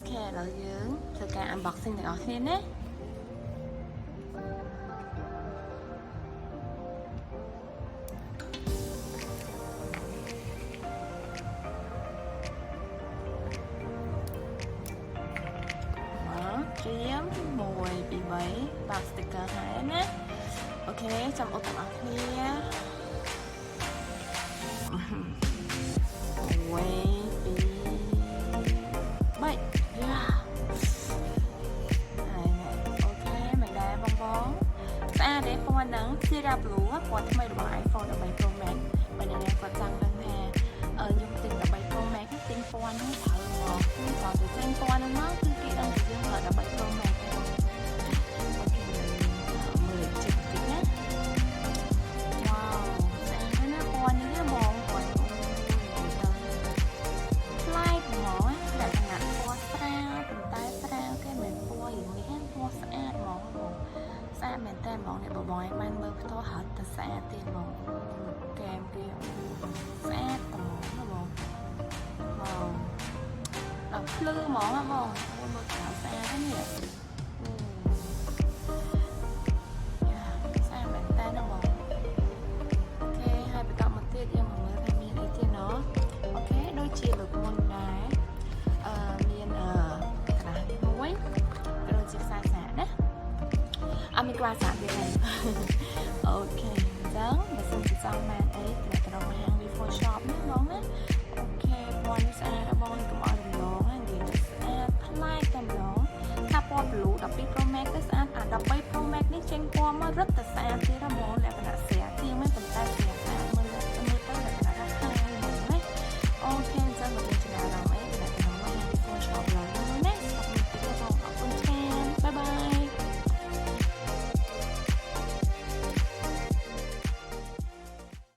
Okay ឥឡូវយើងធ្វើការ unboxing ទាំងអស់គ្នាណាត្រៀម1 2 3បើក sticker ហើយណាអូខេចាំអត់ទាំងអស់គ្នា1 2 3យ៉ាអូខេមិនដែរបងស្អាតទេពណ៌ហ្នឹងជា blue ពណ៌ថ្មីរបស់ iPhone 13 Pro Max បើអ្នកគាត់ចង់ដឹងថាខ្ញុំទិញ13 Pro Max ទិញពណ៌ហ្នឹងត្រូវមកគឺគាត់ទៅទិញពណ៌ហ្នឹងមកគឺគេដឹងពីយើង13 Pro Max អូខេមើលជិះតិចណាវ៉ាវស្អាតណាស់ពណ៌នេះហ្មងពណ៌ថ្លៃហ្មងលក្ខណៈពណ៌ស្រាលប៉ុន្តែស្រាលគេមិនពណ៌យ៉ាងនេះពណ៌ស្អាតហ្មងស្អាតមែនតើហ្មងអ្នកបងឯងបានមើលផ្ទាល់ហត់តែស្អាតទៀតហ្មងកែមគេស្អាតហ្មងវ៉ាវដល់ភ្លឺហ្មងបងមើលខោស្អាតហ្នឹងនេះស្អាតមែនតើហ្មងអូខេហើយបន្តមកទៀតយើងមកមើលថាមានអីទៀតណអូខេដូចជាលើកមុនដែរមានក្រាស់នេះមួយក៏ដូចជាខ្សែសាកណាអត់មានក្រាស់សាកទៀតទេអូខេអញ្ចឹងបើសិនជាចង់បានអីត្រូវទៅហាង iPhone shop ណាបងណាអូខេពណ៌នេះស្អាតបងកុំឲ្យរំលងណានិយាយទៅស្អាតប្លែកតែម្ដងថាពណ៌ blue 12 Pro Max ទៅស្អាតអា13 Pro Max នេះចេញពណ៌មករឹតតែស្អាតទៀតហ្មង